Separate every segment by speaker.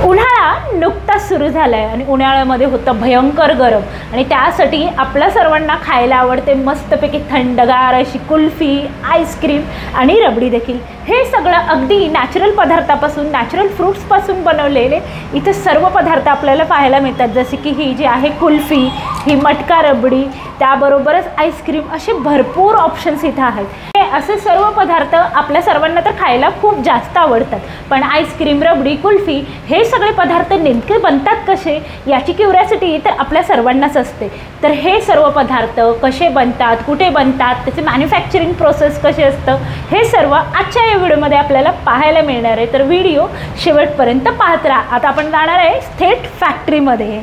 Speaker 1: उन्हाळा नुकताच सुरू झाला आहे आणि उन्हाळ्यामध्ये होतं भयंकर गरम आणि त्यासाठी आपल्या सर्वांना खायला आवडते मस्तपैकी थंडगार अशी कुल्फी, आईस्क्रीम आणि रबडी देखील। हे सगळं अगदी नॅचरल पदार्थापासून, नॅचरल फ्रूट्सपासून बनवलेले इथे सर्व पदार्थ आपल्याला पाहायला मिळतात, जसे की ही जी आहे कुल्फी, ही मटका रबडी, त्याबरोबरच आईस्क्रीम, असे भरपूर ऑप्शन्स इथे आहेत। हे असे सर्व पदार्थ आपल्या सर्वांना तर खायला खूप जास्त आवडतात, पण आईस्क्रीम, रबडी, कुल्फी हे सगळे पदार्थ नेमके बनतात कसे याची क्युरियोसिटी तर आपल्या सर्वांनाच असते। तर हे सर्व पदार्थ कसे बनतात, कुठे बनतात, त्याचे मॅन्युफॅक्चरिंग प्रोसेस कसे असतं, हे सर्व आजच्या या व्हिडिओमध्ये आपल्याला पाहायला मिळणार आहे। तर व्हिडिओ शेवटपर्यंत पाहत राहा। आता आपण जाणार आहे थेट फॅक्टरीमध्ये।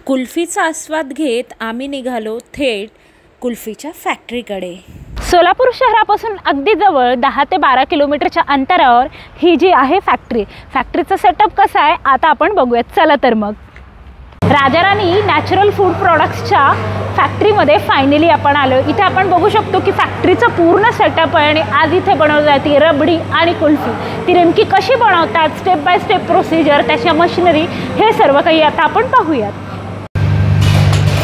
Speaker 2: कुल्फीचा आस्वाद घेत आम्ही निघालो थेट कुल्फीच्या फॅक्टरीकडे।
Speaker 1: सोलापूर शहरापासून अगदी जवळ 10 ते 12 किलोमीटरच्या अंतरावर ही जी आहे फॅक्टरीचा सेटअप कसा आहे आता आपण बघूयात। चला तर मग राजाराणी नॅचरल फूड प्रोडक्ट्सच्या फॅक्टरीमध्ये फायनली आपण आलो। इथे आपण बघू शकतो की फॅक्टरीचं पूर्ण सेटअप आहे आणि आज इथे बनवली जाते रबडी आणि कुल्फी। ती नेमकी कशी बनवतात, स्टेप बाय स्टेप प्रोसिजर, त्याच्या मशिनरी, हे सर्व काही आता आपण पाहूयात।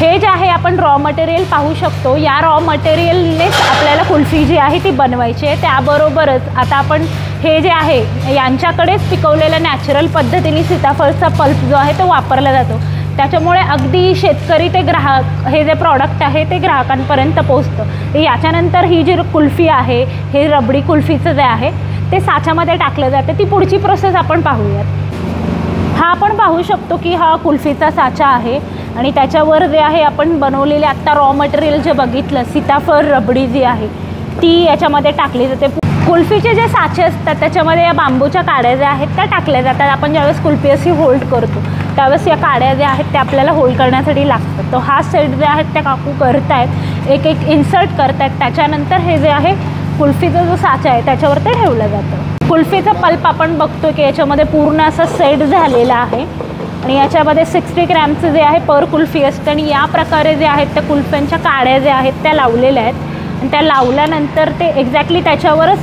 Speaker 1: हे जे आहे आपण रॉ मटेरियल पाहू शकतो, या रॉ मटेरियलनेच आपल्याला कुल्फी जी आहे ती बनवायची आहे। त्याबरोबरच आता आपण हे जे आहे यांच्याकडेच पिकवलेल्या नॅचरल पद्धतीने सीताफळचा पल्प जो आहे तो वापरला जातो, त्याच्यामुळे अगदी शेतकरी ते ग्राहक हे जे प्रॉडक्ट आहे ते ग्राहकांपर्यंत पोहोचतं। याच्यानंतर ही जी कुल्फी आहे, हे रबडी कुल्फीचं जे आहे ते साच्यामध्ये टाकलं जातं, ती पुढची प्रोसेस आपण पाहूयात। हा आपण पाहू शकतो की हा कुल्फीचा साचा आहे आणि त्याच्यावर जे आहे आपण बनवलेले आत्ता रॉ मटेरियल जे बघितलं, सीताफळ रबडी जी आहे ती याच्यामध्ये टाकली जाते। कुल्फीचे जे साचे असतात त्याच्यामध्ये या बांबूच्या काड्या ज्या आहेत त्या टाकल्या जातात। आपण ज्यावेळेस कुल्फी अशी होल्ड करतो त्यावेळेस या काड्या ज्या आहेत त्या आपल्याला होल्ड करण्यासाठी लागतात। तो हा सेट जे आहेत त्या काकू करतायत, एक एक इन्सर्ट करतायत। त्याच्यानंतर हे जे आहे कुल्फीचा जो साचा आहे त्याच्यावर ते ठेवलं जातं। कुल्फीचा पल्प आपण बघतो की याच्यामध्ये पूर्ण असा सेट झालेला आहे आणि याच्यामध्ये 60 ग्रॅमचं जे आहे पर कुल्फी असतं आणि या प्रकारे जे आहेत त्या कुल्फ्यांच्या काड्या ज्या आहेत त्या लावलेल्या आहेत आणि त्या लावल्यानंतर ते एक्झॅक्टली त्याच्यावरच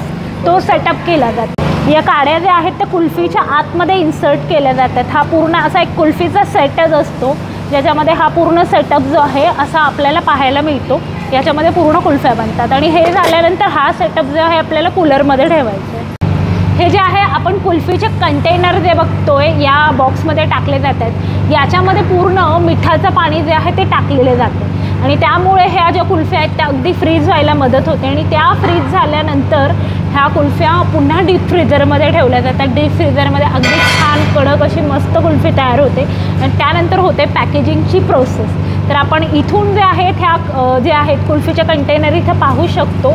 Speaker 1: तो सेटअप केला जातो। या काड्या ज्या आहेत त्या कुल्फीच्या आतमध्ये इन्सर्ट केल्या जातात। हा पूर्ण असा एक कुल्फीचा सेटच असतो ज्याच्यामध्ये हा पूर्ण सेटअप जो आहे असा आपल्याला पाहायला मिळतो। याच्यामध्ये पूर्ण कुल्फ्या बनतात आणि हे झाल्यानंतर हा सेटअप जो आहे आपल्याला कूलरमध्ये ठेवायचा आहे। हे जे आहे आपण कुल्फीचे कंटेनर जे बघतोय या बॉक्समध्ये टाकले जातात, याच्यामध्ये पूर्ण मिठाचं पाणी जे आहे ते टाकलेले जाते आणि त्यामुळे ह्या ज्या कुल्फ्या आहेत त्या अगदी फ्रीज व्हायला मदत होते आणि त्या फ्रीज झाल्यानंतर ह्या कुल्फ्या पुन्हा डीप फ्रीजरमध्ये ठेवल्या जातात। डीप फ्रीजरमध्ये अगदी छान कडक अशी मस्त कुल्फी तयार होते आणि त्यानंतर होते पॅकेजिंगची प्रोसेस। तर आपण इथून जे आहेत ह्या जे आहेत कुल्फीचे कंटेनर इथं पाहू शकतो।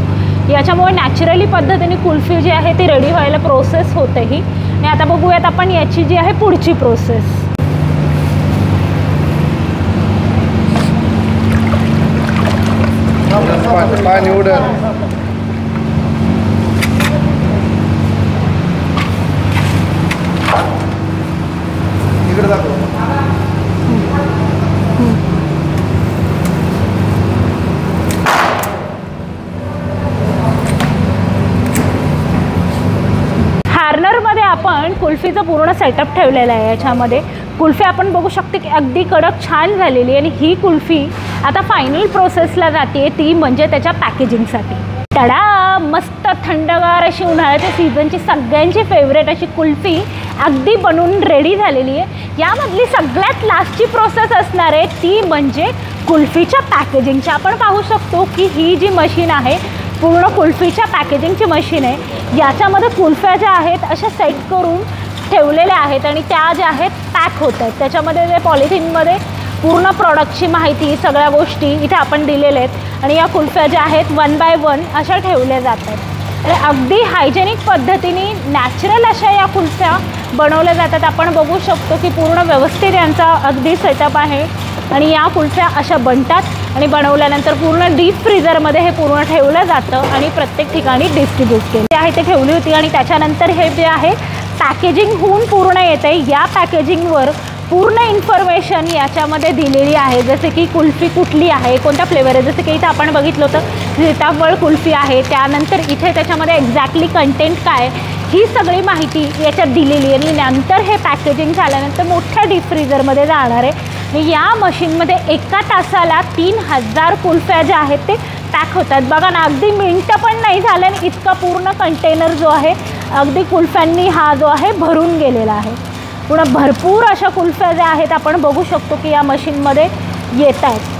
Speaker 1: याच्यामुळे नॅचरली पद्धतीने कुल्फी जी आहे ती रेडी व्हायला प्रोसेस होते ही। आणि आता बघूयात आपण याची जी आहे पुढची प्रोसेस। हार्नरमध्ये आपण कुल्फीचं पूर्ण सेटअप ठेवलेलं आहे। याच्यामध्ये कुल्फी आपण बघू शकतो की अगदी कडक छान झालेली आहे आणि ही कुल्फी आता फायनल प्रोसेसला जाते, ती म्हणजे त्याच्या पॅकेजिंगसाठी। तडा मस्त थंडगार अशी उन्हाळ्याच्या सीझनची सगळ्यांची फेवरेट अशी कुल्फी अगदी बनवून रेडी झालेली आहे। यामधली सगळ्यात लास्टची प्रोसेस असणार आहे ती म्हणजे कुल्फीच्या पॅकेजिंगची। आपण पाहू शकतो की ही जी मशीन आहे पूर्ण कुल्फीच्या पॅकेजिंगची मशीन आहे। याच्यामध्ये कुल्फ्या ज्या आहेत अशा सेट करून ठेवलेल्या आहेत आणि त्या ज्या आहेत पॅक होत आहेत। त्याच्यामध्ये जे पॉलिथिनमध्ये पूर्ण प्रॉडक्टची माहिती, सगळ्या गोष्टी इथे आपण दिलेल्या आहेत आणि या कुल्फ्या ज्या आहेत 1 बाय 1 अशा ठेवल्या जातात आणि अगदी हायजेनिक पद्धतीने नॅचरल अशा या कुल्फ्या बनवल्या जातात। आपण बघू शकतो की पूर्ण व्यवस्थित यांचा अगदी सेटअप आहे आणि या कुल्फ्या अशा बनतात आणि बनवल्यानंतर पूर्ण डीप फ्रीजरमध्ये हे पूर्ण ठेवलं जातं आणि प्रत्येक ठिकाणी डिस्ट्रीब्यूट केले आहे ते ठेवली होती आणि त्याच्यानंतर हे जे आहे पॅकेजिंग होऊन पूर्ण येते। या पॅकेजिंगवर पूर्ण इन्फॉर्मेशन याच्यामध्ये दिलेली आहे, जसे की कुल्फी कुठली आहे, कोणत्या फ्लेवर आहे। जसे की इथे आपण बघितलं होतं सीताफळ कुल्फी आहे, त्यानंतर इथे त्याच्यामध्ये एक्झॅक्टली कंटेंट काय ही सगळी माहिती याच्यात दिलेली आहे आणि नंतर हे पॅकेजिंग झाल्यानंतर मोठ्या डीप फ्रीजरमध्ये जाणार आहे आणि या मशीनमध्ये एका तासाला 3000 कुल्फ्या ज्या आहेत ते पॅक होतात। बघा ना, अगदी मिनटं पण नाही झालं आणि इतका पूर्ण कंटेनर जो आहे अगदी कुल्फ्यांनी हा जो आहे भरून गेलेला आहे। पुन्हा भरपूर अशा कुल्फ्या ज्या आहेत आपण बघू शकतो की या मशीनमध्ये येत आहेत।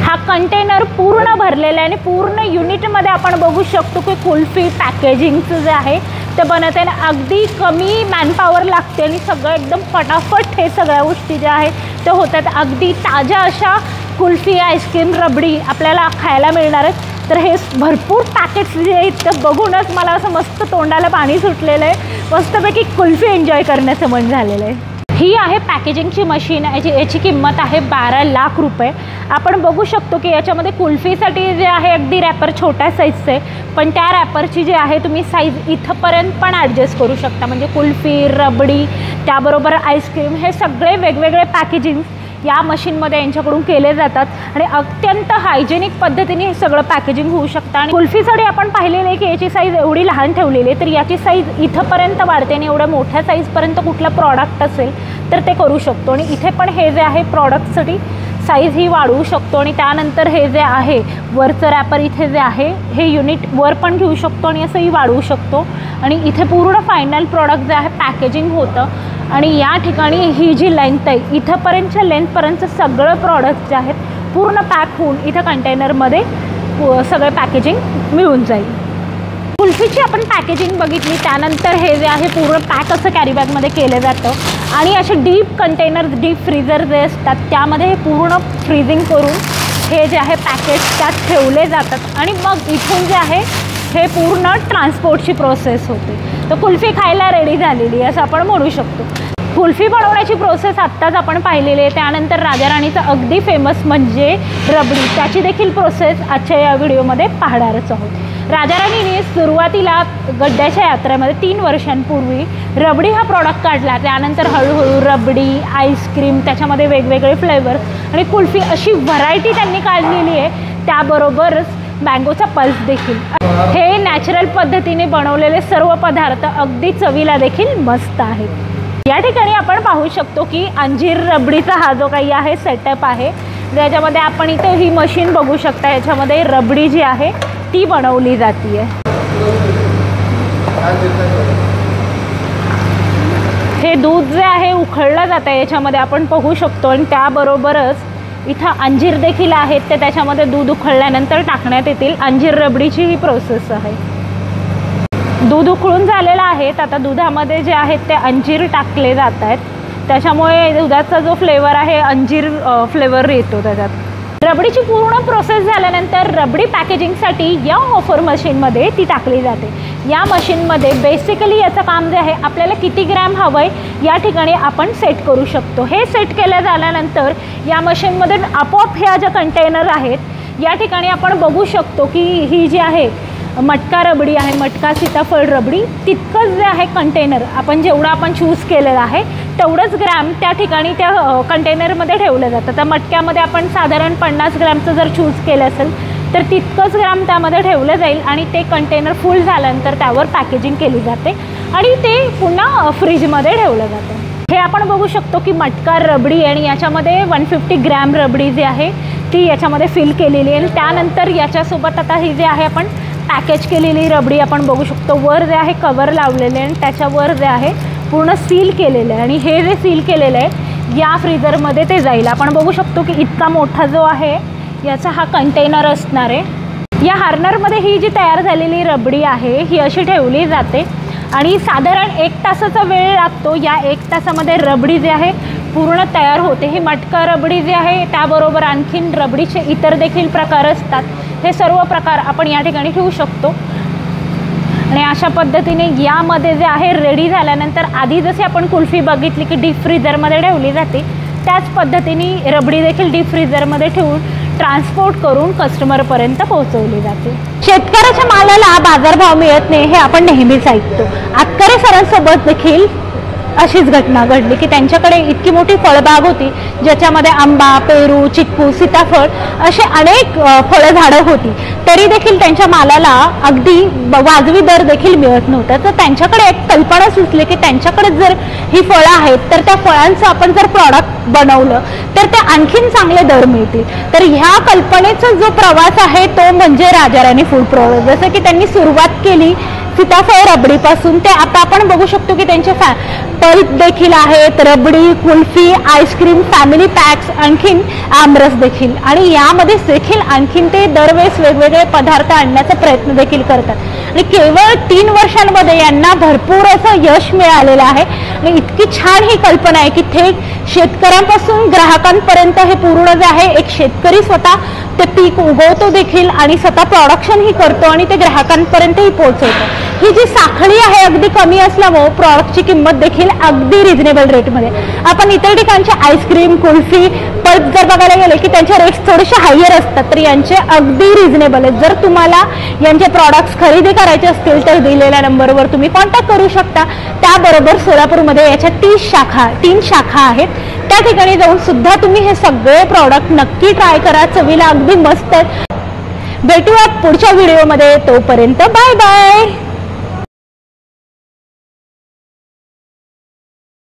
Speaker 1: हा कंटेनर पूर्ण भरलेला आहे आणि पूर्ण युनिटमध्ये आपण बघू शकतो की कुल्फी पॅकेजिंगचं जे आहे ते बनत आहे। अगदी कमी मॅनपॉवर लागते आणि सगळं एकदम फटाफट हे सगळ्या गोष्टी ज्या आहेत ते होतात। अगदी ताज्या अशा कुल्फी, आईस्क्रीम, रबडी आपल्याला खायला मिळणार आहेत। तर हे भरपूर पॅकेट्स जे आहेत ते बघूनच मला असं मस्त तोंडाला पाणी सुटलेलं आहे, मस्तपैकी कुल्फी एन्जॉय करण्याचं मन झालेलं आहे। ही आहे पॅकेजिंगची मशीन, याची किंमत आहे 12 लाख रुपये। आपण बघू शकतो की याच्यामध्ये कुल्फीसाठी जे आहे अगदी रॅपर छोट्या साईजचे, पण त्या रॅपरची जी आहे तुम्ही साईज इथंपर्यंत पण ॲडजस्ट करू शकता। म्हणजे कुल्फी, रबडी, त्याबरोबर आईस्क्रीम हे सगळे वेगवेगळे पॅकेजिंग या मशीनमध्ये यांच्याकडून केले जातात आणि अत्यंत हायजेनिक पद्धतीने हे सगळं पॅकेजिंग होऊ शकतं। आणि कुल्फीसाठी आपण पाहिलेलं आहे की याची साईज एवढी लहान ठेवलेली आहे, तर याची साईज इथंपर्यंत वाढते आणि एवढ्या मोठ्या साईजपर्यंत कुठला प्रॉडक्ट असेल तर ते करू शकतो। आणि इथे पण हे जे आहे प्रॉडक्टसाठी साईज ही वाढवू शकतो आणि त्यानंतर हे जे आहे वरचं रॅपर इथे जे आहे हे युनिट वर पण घेऊ शकतो आणि असंही वाढवू शकतो। आणि इथे पूर्ण फायनल प्रॉडक्ट जे आहे पॅकेजिंग होतं आणि या ठिकाणी ही जी लेंथ आहे इथंपर्यंतच्या लेंथपर्यंतचं सगळं प्रॉडक्ट जे आहेत पूर्ण पॅक होऊन इथं कंटेनरमध्ये सगळं पॅकेजिंग मिळून जाईल। कुल्फीची आपण पॅकेजिंग बघितली, त्यानंतर हे जे आहे पूर्ण पॅक असं कॅरीबॅगमध्ये केलं जातं आणि असे डीप कंटेनर, डीप फ्रीजर जे असतात त्यामध्ये हे पूर्ण फ्रीजिंग करून हे जे आहे पॅकेट्स त्यात ठेवले जातात आणि मग इथून जे आहे हे पूर्ण ट्रान्सपोर्टची प्रोसेस होते। तर कुल्फी खायला रेडी झालेली आहे असं आपण म्हणू शकतो। कुल्फी बनवण्याची प्रोसेस आत्ताच आपण पाहिलेली आहे। त्यानंतर राजा राणीचं अगदी फेमस म्हणजे रबडी, त्याची देखील प्रोसेस आजच्या या व्हिडिओमध्ये पाहणारच आहोत। राजा राणीने सुरुवातीला गड्ड्याच्या यात्रेमध्ये 3 वर्षांपूर्वी रबडी हा प्रॉडक्ट काढला, त्यानंतर हळूहळू रबडी, आईस्क्रीम, त्याच्यामध्ये वेगवेगळे फ्लेवर आणि कुल्फी अशी व्हरायटी त्यांनी काढलेली आहे। त्याबरोबरच मँगोचा पल्स देखील। हे नॅचरल पद्धतीने बनवलेले सर्व पदार्थ अगदी चवीला देखील मस्त आहेत। या ठिकाणी आपण पाहू शकतो की अंजीर रबडीचा हा जो काही आहे सेटअप आहे, ज्याच्यामध्ये आपण इथे ही मशीन बघू शकता, याच्यामध्ये रबडी जी आहे ती बनवली जाते आहे। हे दूध जे आहे उकळलं जातं याच्यामध्ये आपण पाहू शकतो आणि त्याबरोबरच इथं अंजीर देखील आहेत, ते त्याच्यामध्ये दूध उकळल्यानंतर टाकण्यात येतील। अंजीर रबडीची ही प्रोसेस आहे। दूध उकळून झालेलं आहे, आता दुधामध्ये जे आहेत ते अंजीर टाकले जात आहेत, त्याच्यामुळे दुधाचा जो फ्लेवर आहे अंजीर फ्लेवर येतो त्याच्यात। रबडीची पूर्ण प्रोसेस झाल्यानंतर रबडी पॅकेजिंगसाठी या ऑफर मशीनमध्ये ती टाकली जाते। या मशीनमध्ये बेसिकली याचं काम जे आहे आपल्याला किती ग्रॅम हवं आहे या ठिकाणी आपण सेट करू शकतो। हे सेट केलं झाल्यानंतर या मशीनमध्ये आपोआप ह्या ज्या कंटेनर आहेत या ठिकाणी आपण बघू शकतो की ही जी आहे मटका रबडी आहे, मटका सीताफळ रबडी, तितकंच जे आहे कंटेनर आपण जेवढं आपण चूज केलेलं आहे तेवढंच ग्रॅम त्या ठिकाणी त्या कंटेनरमध्ये ठेवलं जातं। तर मटक्यामध्ये आपण साधारण 50 ग्रॅमचं जर चूज केलं असेल तर तितकंच ग्रॅम त्यामध्ये ठेवलं जाईल आणि ते कंटेनर फुल झाल्यानंतर त्यावर पॅकेजिंग केली जाते आणि ते पुन्हा फ्रीजमध्ये ठेवलं जातं। हे आपण बघू शकतो की मटका रबडी आणि याच्यामध्ये 150 ग्रॅम रबडी जी आहे ती याच्यामध्ये फिल केलेली आहे आणि त्यानंतर याच्यासोबत आता ही जी आहे आपण पॅकेज केलेली रबडी आपण बघू शकतो। वर जे आहे कवर लावलेले आणि त्याच्यावर जे आहे पूर्ण सील केलेलं आहे आणि हे जे सील केलेलं आहे या फ्रीजरमध्ये ते जाईल। आपण बघू शकतो की इतका मोठा जो आहे याचा हा कंटेनर असणार आहे। या हार्नरमध्ये ही जी तयार झालेली रबडी आहे ही अशी ठेवली जाते आणि साधारण 1 तासाचा वेळ लागतो। या 1 तासामध्ये रबडी जी आहे पूर्ण तयार होते। ही मटका रबडी जी आहे त्याबरोबर आणखीन रबडीचे इतर देखील प्रकार असतात, हे सर्व प्रकार आपण या ठिकाणी ठेवू शकतो आणि अशा पद्धतीने यामध्ये जे आहे रेडी झाल्यानंतर आधी जसे आपण कुल्फी बघितली की डीप फ्रीजरमध्ये ठेवली जाते त्याच पद्धतीने रबडी देखील डीप फ्रीजरमध्ये ठेवून ट्रान्सपोर्ट करून कस्टमरपर्यंत पोहोचवली जाते। शेतकऱ्याच्या मालाला बाजारभाव मिळत नाही हे आपण नेहमीच ऐकतो। आतकरे सरांसोबत देखील अशीच घटना घडली की त्यांच्याकडे इतकी मोठी फळबाग होती ज्याच्यामध्ये आंबा, पेरू, चिक्कू, सीताफळ असे अनेक फळझाडं होती, तरी देखील त्यांच्या मालाला अगदी वाजवी दर देखील मिळत नव्हता। तर त्यांच्याकडे एक कल्पना सुचली की त्यांच्याकडे जर ही फळं आहेत तर त्या फळांचं आपण जर प्रॉडक्ट बनवलं तर ते आणखीन चांगले दर मिळतील। तर ह्या कल्पनेचा जो प्रवास आहे तो म्हणजे राजा राणी फूड प्रोडक्ट। जसं की त्यांनी सुरुवात केली सीताफळ रबडीपासून, ते आता आपण बघू शकतो की त्यांचे पल्प देखील आहेत, rabdi, kulfi, ice cream, family packs, आणखीन आमरस देखील, आणि यामध्ये देखील आणखीन ते दरवेळेस वेगवेगळे पदार्थ आणण्याचा प्रयत्न देखील करतात। आणि केवळ 3 वर्षांमध्ये यांना भरपूर असं यश मिळालेलं आहे आणि इतकी छान ही कल्पना आहे की थेट शेतकऱ्यांपासून ग्राहकांपर्यंत हे पूर्ण जे आहे, एक शेतकरी स्वतः ते पीक उगवतो देखील आणि स्वतः प्रोडक्शनही करतो आणि ते ग्राहकांपर्यंतही पोहोचवतो। ही जी साखळी आहे अगदी कमी असल्यामुळे प्रॉडक्टची किंमत देखील अगदी रिजनेबल रेटमध्ये। आपण इतर ठिकाणचे आईस्क्रीम, कुल्फी, पल्प जर बघायला गेले की त्यांचे रेट्स थोडेसे हायर असतात, तर यांचे अगदी रिजनेबल आहेत। जर तुम्हाला यांचे प्रॉडक्ट्स खरेदी करायचे असतील तर दिलेल्या नंबरवर तुम्ही कॉन्टॅक्ट करू शकता। त्याबरोबर सोलापूरमध्ये याच्या 3 शाखा आहेत, त्या ठिकाणी जाऊन सुद्धा तुम्ही हे सगळे प्रॉडक्ट नक्की ट्राय करा, चवीला अगदी मस्त आहेत। भेटूया पुढच्या व्हिडिओमध्ये, तोपर्यंत बाय बाय।